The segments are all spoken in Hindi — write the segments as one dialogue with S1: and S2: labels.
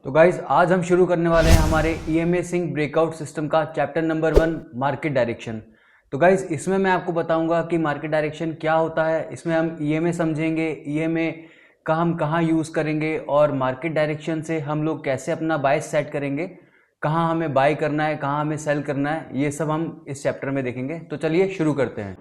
S1: तो गाइज आज हम शुरू करने वाले हैं हमारे ईएमए सिंक ब्रेकआउट सिस्टम का चैप्टर नंबर 1 मार्केट डायरेक्शन। तो गाइज इसमें मैं आपको बताऊंगा कि मार्केट डायरेक्शन क्या होता है। इसमें हम ईएमए समझेंगे, ईएमए का हम कहाँ यूज़ करेंगे और मार्केट डायरेक्शन से हम लोग कैसे अपना बायस सेट करेंगे, कहाँ हमें बाय करना है, कहाँ हमें सेल करना है, ये सब हम इस चैप्टर में देखेंगे। तो चलिए शुरू करते हैं।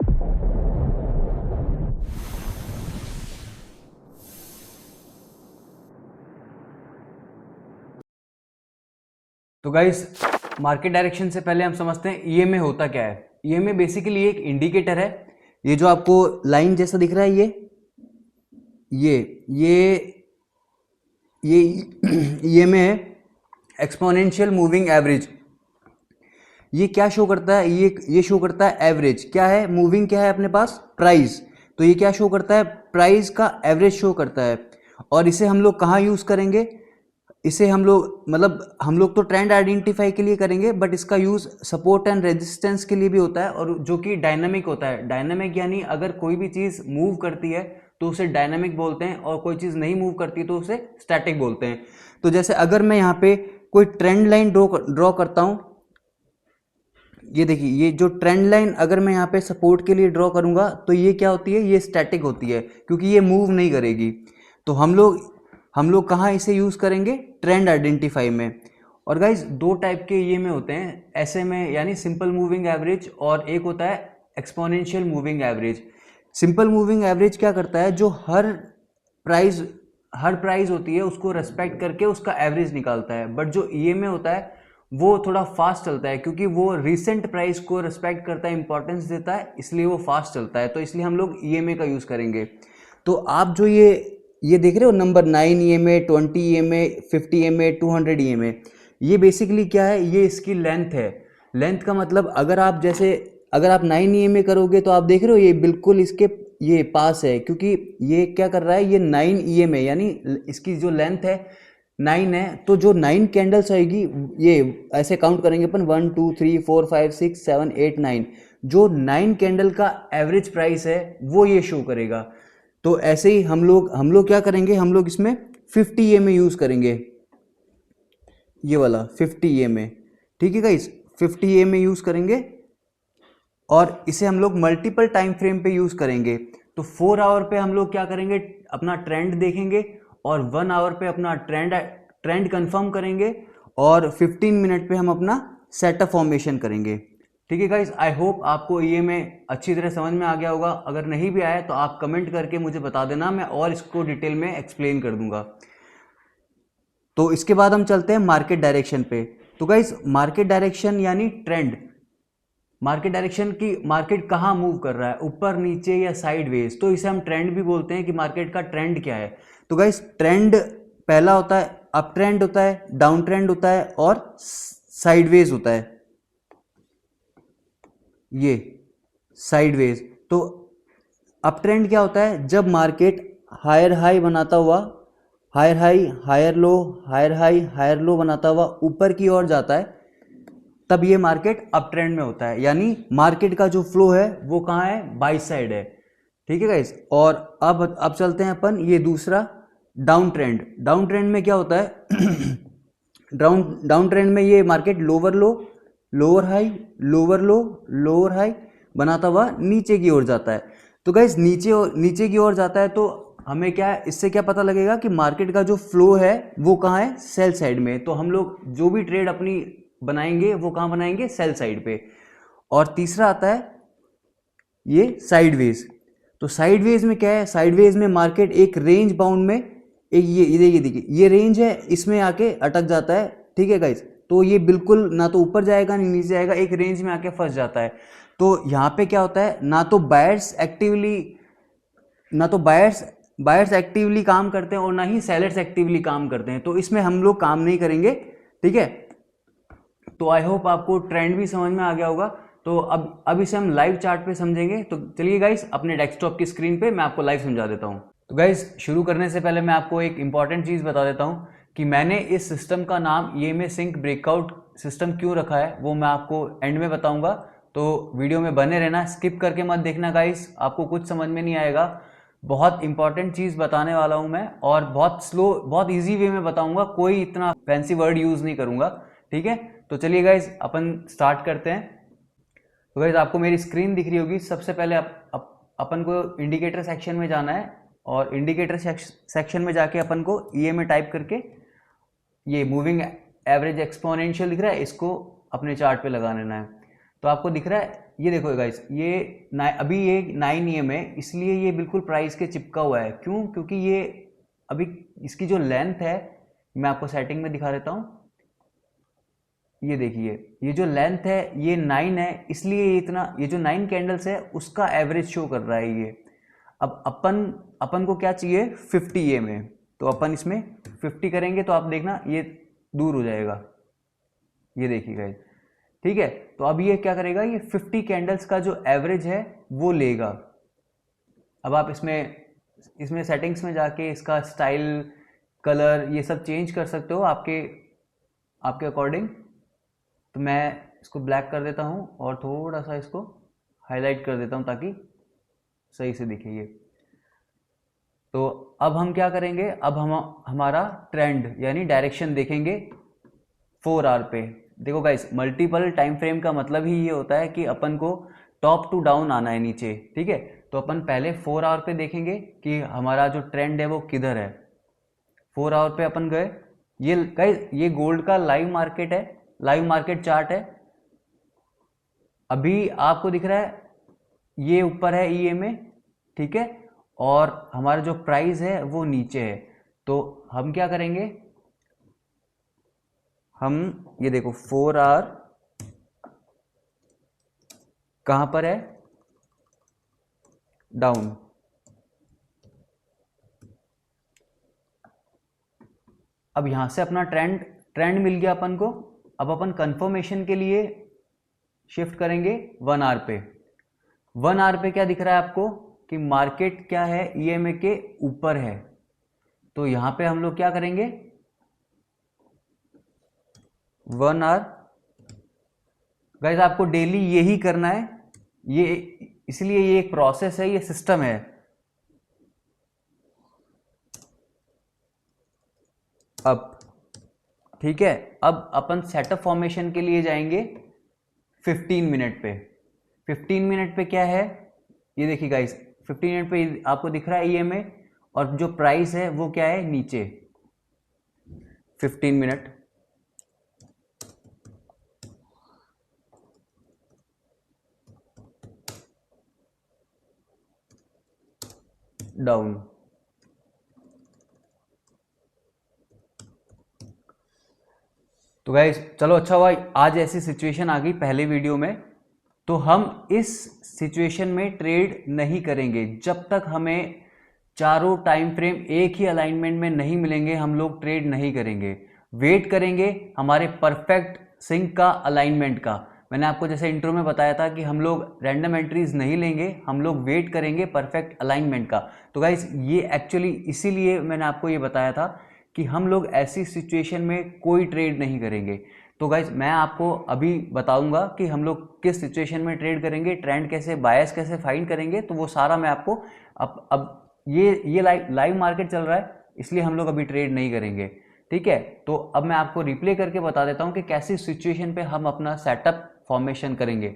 S1: तो गाइस मार्केट डायरेक्शन से पहले हम समझते हैं ईएमए होता क्या है। ईएमए बेसिकली एक इंडिकेटर है। ये जो आपको लाइन जैसा दिख रहा है ये ईएमए है, एक्सपोनेंशियल मूविंग एवरेज। ये क्या शो करता है? ये शो करता है एवरेज। क्या है? मूविंग क्या है अपने पास? प्राइस। तो ये क्या शो करता है? प्राइस का एवरेज शो करता है। और इसे हम लोग कहाँ यूज करेंगे? इसे हम लोग तो ट्रेंड आइडेंटिफाई के लिए करेंगे, बट इसका यूज सपोर्ट एंड रेजिस्टेंस के लिए भी होता है, और जो कि डायनामिक होता है। डायनामिक यानी अगर कोई भी चीज मूव करती है तो उसे डायनामिक बोलते हैं, और कोई चीज नहीं मूव करती तो उसे स्टैटिक बोलते हैं। तो जैसे अगर मैं यहाँ पे कोई ट्रेंड लाइन ड्रॉ करता हूं, ये देखिए, ये जो ट्रेंड लाइन अगर मैं यहाँ पे सपोर्ट के लिए ड्रॉ करूंगा तो ये क्या होती है? ये स्टैटिक होती है, क्योंकि ये मूव नहीं करेगी। तो हम लोग कहाँ इसे यूज करेंगे? ट्रेंड आइडेंटिफाई में। और गाइज दो टाइप के ये में होते हैं ऐसे में, यानी सिंपल मूविंग एवरेज, और एक होता है exponential moving average. Simple moving average क्या करता है? जो हर प्राइस होती है उसको रेस्पेक्ट करके उसका एवरेज निकालता है। बट जो ईएमए होता है वो थोड़ा फास्ट चलता है, क्योंकि वो रिसेंट प्राइस को रेस्पेक्ट करता है, इंपॉर्टेंस देता है, इसलिए वो फास्ट चलता है। तो इसलिए हम लोग ईएमए का यूज करेंगे। तो आप जो ये देख रहे हो number 9 EMA, 20 EMA, 50 EMA, 200 EMA, ये बेसिकली क्या है? ये इसकी लेंथ है। लेंथ का मतलब अगर आप 9 ईएमए करोगे तो आप देख रहे हो ये बिल्कुल इसके ये पास है, क्योंकि ये क्या कर रहा है? ये 9 ईएमए यानी इसकी जो लेंथ है 9 है। तो जो 9 कैंडल्स आएगी, ये ऐसे काउंट करेंगे अपन 1 2 3 4 5 6 7 8 9, जो 9 कैंडल का एवरेज प्राइस है वो ये शो करेगा। तो ऐसे ही हम लोग क्या करेंगे? हम लोग इसमें 50 ईएमए यूज करेंगे, ये वाला 50 ईएमए। ठीक है गाइस, 50 ईएमए यूज करेंगे, और इसे हम लोग मल्टीपल टाइम फ्रेम पे यूज करेंगे। तो 4 आवर पे हम लोग क्या करेंगे? अपना ट्रेंड देखेंगे, और 1 आवर पे अपना ट्रेंड कंफर्म करेंगे, और 15 मिनट पे हम अपना सेटअप फॉर्मेशन करेंगे। ठीक है गाइस, आई होप आपको ईएमए अच्छी तरह समझ में आ गया होगा। अगर नहीं भी आया तो आप कमेंट करके मुझे बता देना, मैं और इसको डिटेल में एक्सप्लेन कर दूंगा। तो इसके बाद हम चलते हैं मार्केट डायरेक्शन पे। तो गाइस मार्केट डायरेक्शन यानी ट्रेंड। मार्केट डायरेक्शन की मार्केट कहाँ मूव कर रहा है, ऊपर, नीचे या साइडवेज, तो इसे हम ट्रेंड भी बोलते हैं कि मार्केट का ट्रेंड क्या है। तो गाइस ट्रेंड पहला होता है अप ट्रेंड होता है, डाउन ट्रेंड होता है, और साइडवेज होता है, ये साइडवेज। तो अप ट्रेंड क्या होता है? जब मार्केट हायर हाई बनाता हुआ, higher high higher low, higher high higher low बनाता हुआ ऊपर की ओर जाता है, तब ये मार्केट अप ट्रेंड में होता है। यानी मार्केट का जो फ्लो है वो कहाँ है? बाई साइड है। ठीक है गाइस, और अब चलते हैं अपन ये दूसरा डाउन ट्रेंड। डाउन ट्रेंड में क्या होता है? डाउन ट्रेंड में ये मार्केट लोअर लो, लोअर हाई, लोअर लो, लोअर हाई बनाता हुआ नीचे की ओर जाता है। तो गाइस नीचे की ओर जाता है, तो हमें क्या है, इससे क्या पता लगेगा कि मार्केट का जो फ्लो है वो कहाँ है? सेल साइड में। तो हम लोग जो भी ट्रेड अपनी बनाएंगे वो कहाँ बनाएंगे? सेल साइड पे। और तीसरा आता है ये साइडवेज। तो साइडवेज में क्या है? साइडवेज में मार्केट एक रेंज बाउंड में, एक ये देखिए ये रेंज है, इसमें आके अटक जाता है। ठीक है गाइस, तो ये बिल्कुल ना तो ऊपर जाएगा ना नीचे जाएगा, एक रेंज में आके फंस जाता है। तो यहाँ पे क्या होता है? ना तो बायर्स एक्टिवली काम करते हैं, और ना ही सेलर्स एक्टिवली काम करते हैं। तो इसमें हम लोग काम नहीं करेंगे। ठीक है, तो आई होप आपको ट्रेंड भी समझ में आ गया होगा। तो अब इसे हम लाइव चार्ट पे समझेंगे। तो चलिए गाइस, अपने डेस्कटॉप की स्क्रीन पे मैं आपको लाइव समझा देता हूँ। तो गाइस शुरू करने से पहले मैं आपको एक इंपॉर्टेंट चीज़ बता देता हूँ कि मैंने इस सिस्टम का नाम ईएमए सिंक ब्रेकआउट सिस्टम क्यों रखा है, वो मैं आपको एंड में बताऊंगा। तो वीडियो में बने रहना, स्किप करके मत देखना गाइस, आपको कुछ समझ में नहीं आएगा। बहुत इंपॉर्टेंट चीज़ बताने वाला हूँ मैं, और बहुत स्लो, बहुत इजी वे में बताऊंगा, कोई इतना फैंसी वर्ड यूज़ नहीं करूंगा, ठीक है। तो चलिए गाइज अपन स्टार्ट करते हैं। तो गाइज आपको मेरी स्क्रीन दिख रही होगी। सबसे पहले अपन को इंडिकेटर सेक्शन में जाना है, और इंडिकेटर सेक्शन में जाके अपन को ईएमए टाइप करके ये मूविंग एवरेज एक्सपोनेंशियल दिख रहा है, इसको अपने चार्ट पे लगा लेना है। तो आपको दिख रहा है, ये देखो गाइस, ये अभी ये 9 EM है, इसलिए ये बिल्कुल प्राइस के चिपका हुआ है। क्यों? क्योंकि ये अभी इसकी जो लेंथ है, मैं आपको सेटिंग में दिखा देता हूँ। ये देखिए, ये जो लेंथ है ये 9 है, इसलिए ये इतना, ये जो 9 कैंडल्स है उसका एवरेज शो कर रहा है ये। अब अपन को क्या चाहिए? 50 EMA। तो अपन इसमें 50 करेंगे तो आप देखना ये दूर हो जाएगा, ये देखिएगा, ठीक है। तो अब ये क्या करेगा, ये 50 कैंडल्स का जो एवरेज है वो लेगा। अब आप इसमें सेटिंग्स में जाके इसका स्टाइल, कलर, ये सब चेंज कर सकते हो आपके अकॉर्डिंग। तो मैं इसको ब्लैक कर देता हूँ और थोड़ा सा इसको हाईलाइट कर देता हूँ ताकि सही से दिखे ये। तो अब हम क्या करेंगे, अब हम हमारा ट्रेंड यानी डायरेक्शन देखेंगे 4 आवर पे। देखो गाइस, मल्टीपल टाइम फ्रेम का मतलब ही ये होता है कि अपन को टॉप टू डाउन आना है नीचे, ठीक है। तो अपन पहले 4 आवर पे देखेंगे कि हमारा जो ट्रेंड है वो किधर है। 4 आवर पे अपन गए, ये गाइस ये गोल्ड का लाइव मार्केट है, लाइव मार्केट चार्ट है। अभी आपको दिख रहा है ये ऊपर है ईएमए, ठीक है, और हमारा जो प्राइस है वो नीचे है। तो हम क्या करेंगे, हम ये देखो 4 आवर कहां पर है, डाउन। अब यहां से अपना ट्रेंड मिल गया अपन को। अब अपन कंफर्मेशन के लिए शिफ्ट करेंगे 1 आवर पे। 1 आवर पे क्या दिख रहा है आपको कि मार्केट क्या है, ईएमए के ऊपर है। तो यहां पे हम लोग क्या करेंगे, 1 आवर गाइस आपको डेली यही करना है, ये इसलिए ये एक प्रोसेस है, ये सिस्टम है। अब ठीक है, अब अपन सेटअप फॉर्मेशन के लिए जाएंगे 15 मिनट पे। 15 मिनट पे क्या है, ये देखिए गाइस, 15 मिनट पे आपको दिख रहा है ईएमए, और जो प्राइस है वो क्या है, नीचे। 15 मिनट डाउन। तो गाइस चलो, अच्छा हुआ आज ऐसी सिचुएशन आ गई पहले वीडियो में। तो हम इस सिचुएशन में ट्रेड नहीं करेंगे जब तक हमें चारों टाइम फ्रेम एक ही अलाइनमेंट में नहीं मिलेंगे, हम लोग ट्रेड नहीं करेंगे। वेट करेंगे हमारे परफेक्ट सिंक का, अलाइनमेंट का। मैंने आपको जैसे इंट्रो में बताया था कि हम लोग रैंडम एंट्रीज नहीं लेंगे, हम लोग वेट करेंगे परफेक्ट अलाइनमेंट का। तो गाइस ये एक्चुअली इसीलिए मैंने आपको ये बताया था कि हम लोग ऐसी सिचुएशन में कोई ट्रेड नहीं करेंगे। तो गाइज मैं आपको अभी बताऊंगा कि हम लोग किस सिचुएशन में ट्रेड करेंगे, ट्रेंड कैसे, बायस कैसे फाइंड करेंगे, तो वो सारा मैं आपको अब ये लाइव मार्केट चल रहा है, इसलिए हम लोग अभी ट्रेड नहीं करेंगे, ठीक है। तो अब मैं आपको रिप्ले करके बता देता हूं कि कैसी सिचुएशन पे हम अपना सेटअप फॉर्मेशन करेंगे।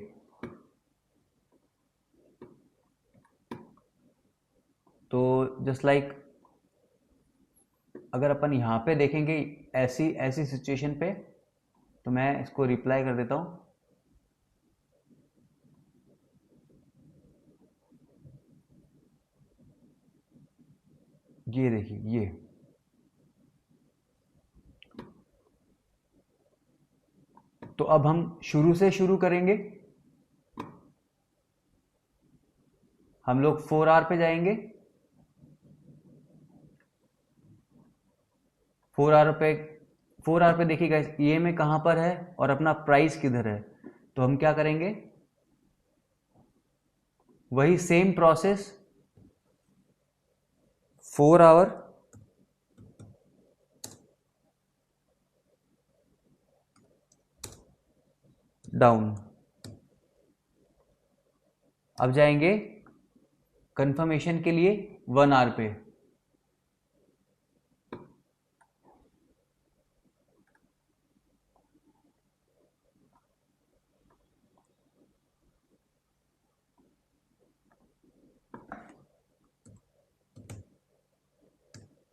S1: तो जस्ट लाइक अगर अपन यहां पे देखेंगे ऐसी ऐसी सिचुएशन पे, तो मैं इसको रिप्लाई कर देता हूं। ये देखिए, ये तो अब हम शुरू से शुरू करेंगे। हम लोग 4 आवर पे जाएंगे। 4 आवर पे 4 आवर पे देखिएगा ये में कहां पर है और अपना प्राइस किधर है। तो हम क्या करेंगे, वही सेम प्रोसेस 4 आवर डाउन। अब जाएंगे कंफर्मेशन के लिए 1 आवर पे।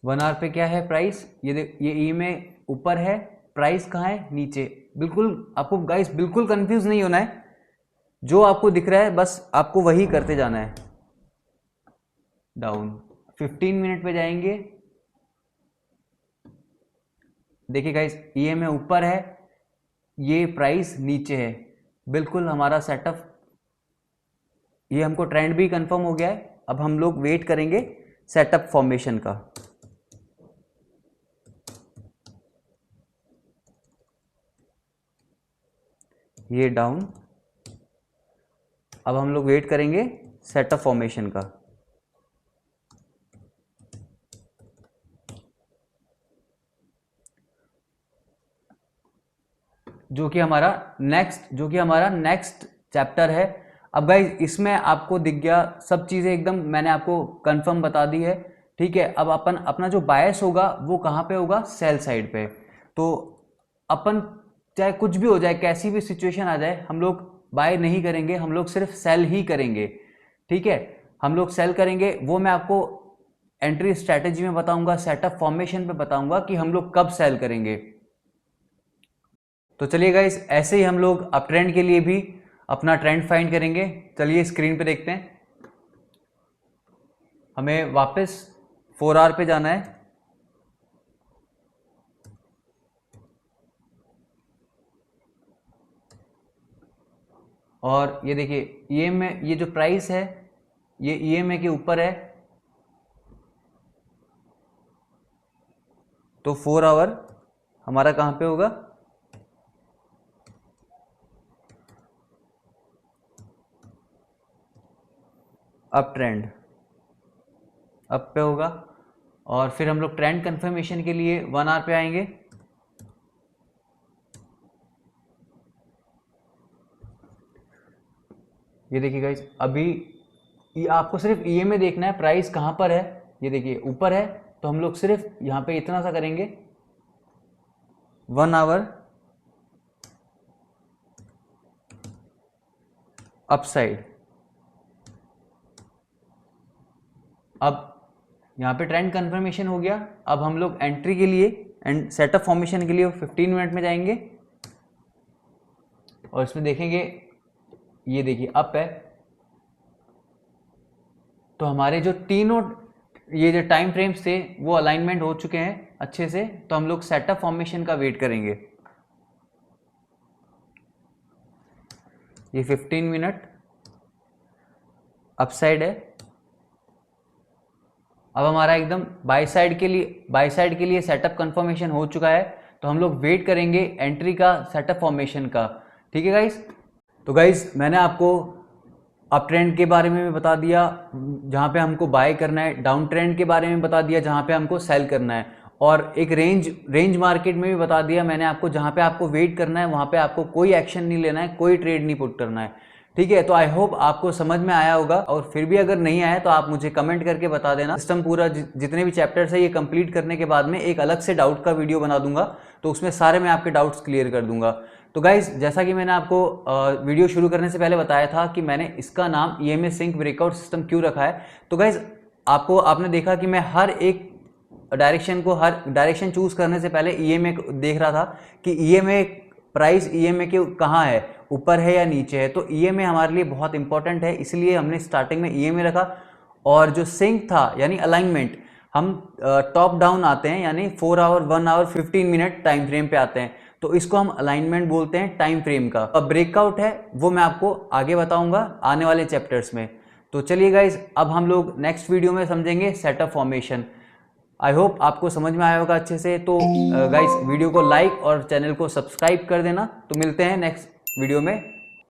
S1: वन आवर पे क्या है प्राइस, ये ई में ऊपर है, प्राइस कहाँ है नीचे। बिल्कुल आपको गाइस बिल्कुल कंफ्यूज नहीं होना है, जो आपको दिख रहा है बस आपको वही करते जाना है। डाउन 15 मिनट पे जाएंगे, देखिए गाइस ये में ऊपर है, ये प्राइस नीचे है, बिल्कुल हमारा सेटअप, ये हमको ट्रेंड भी कंफर्म हो गया है। अब हम लोग वेट करेंगे सेटअप फॉर्मेशन का। ये डाउन, अब हम लोग वेट करेंगे सेटअप फॉर्मेशन का। जो कि हमारा नेक्स्ट चैप्टर है। अब गाइस इसमें आपको दिख गया सब चीजें एकदम, मैंने आपको कंफर्म बता दी है, ठीक है। अब अपना जो बायस होगा वो कहाँ पे होगा, सेल साइड पे। तो अपन चाहे कुछ भी हो जाए, कैसी भी सिचुएशन आ जाए, हम लोग बाय नहीं करेंगे, हम लोग सिर्फ सेल ही करेंगे, ठीक है। हम लोग सेल करेंगे, वो मैं आपको एंट्री स्ट्रेटेजी में बताऊंगा, सेटअप फॉर्मेशन पे बताऊंगा कि हम लोग कब सेल करेंगे। तो चलिए गाइस ऐसे ही हम लोग अप ट्रेंड के लिए भी अपना ट्रेंड फाइंड करेंगे। चलिए स्क्रीन पे देखते हैं, हमें वापस 4 आवर पे जाना है। और ये देखिए ईएमए, ये जो प्राइस है ये ईएमए के ऊपर है, तो 4 आवर हमारा कहां पे होगा, अप ट्रेंड, अप पे होगा। और फिर हम लोग ट्रेंड कंफर्मेशन के लिए 1 आवर पे आएंगे। ये देखिए गाइस अभी ये आपको सिर्फ ईएमए देखना है, प्राइस कहां पर है, ये देखिए ऊपर है, तो हम लोग सिर्फ यहां पे इतना सा करेंगे, 1 आवर अपसाइड। अब यहाँ पे ट्रेंड कंफर्मेशन हो गया। अब हम लोग एंट्री के लिए एंड सेटअप फॉर्मेशन के लिए 15 मिनट में जाएंगे और इसमें देखेंगे, ये देखिए अप है, तो हमारे जो तीनों ये जो टाइम फ्रेम्स थे वो अलाइनमेंट हो चुके हैं अच्छे से। तो हम लोग सेटअप फॉर्मेशन का वेट करेंगे। ये 15 मिनट अपसाइड है। अब हमारा एकदम बाय साइड के लिए सेटअप कंफर्मेशन हो चुका है, तो हम लोग वेट करेंगे एंट्री का, सेटअप फॉर्मेशन का, ठीक है गाइस। तो गाइस मैंने आपको अप ट्रेंड के बारे में भी बता दिया जहाँ पे हमको बाय करना है, डाउन ट्रेंड के बारे में बता दिया जहाँ पे हमको सेल करना है, और एक रेंज मार्केट में भी बता दिया मैंने आपको, जहाँ पे आपको वेट करना है वहाँ पे आपको कोई एक्शन नहीं लेना है, कोई ट्रेड नहीं पुट करना है, ठीक है। तो आई होप आपको समझ में आया होगा, और फिर भी अगर नहीं आया तो आप मुझे कमेंट करके बता देना। सिस्टम पूरा जितने भी चैप्टर्स है ये कंप्लीट करने के बाद में एक अलग से डाउट का वीडियो बना दूंगा, तो उसमें सारे मैं आपके डाउट्स क्लियर कर दूंगा। तो गाइज जैसा कि मैंने आपको वीडियो शुरू करने से पहले बताया था कि मैंने इसका नाम ईएमए सिंक ब्रेकआउट सिस्टम क्यों रखा है। तो गाइज आपने देखा कि मैं हर डायरेक्शन चूज करने से पहले ईएमए देख रहा था कि ईएमए प्राइस ईएमए के कहाँ है, ऊपर है या नीचे है। तो ईएमए हमारे लिए बहुत इंपॉर्टेंट है, इसलिए हमने स्टार्टिंग में ईएमए रखा। और जो सिंक था यानी अलाइनमेंट, हम टॉप डाउन आते हैं, यानी 4 hour 1 hour 15 minute time frame पे आते हैं, तो इसको हम अलाइनमेंट बोलते हैं टाइम फ्रेम का। अब ब्रेकआउट है वो मैं आपको आगे बताऊंगा आने वाले चैप्टर्स में। तो चलिए गाइज अब हम लोग नेक्स्ट वीडियो में समझेंगे सेटअप फॉर्मेशन। आई होप आपको समझ में आया होगा अच्छे से। तो गाइज वीडियो को लाइक और चैनल को सब्सक्राइब कर देना। तो मिलते हैं नेक्स्ट वीडियो में।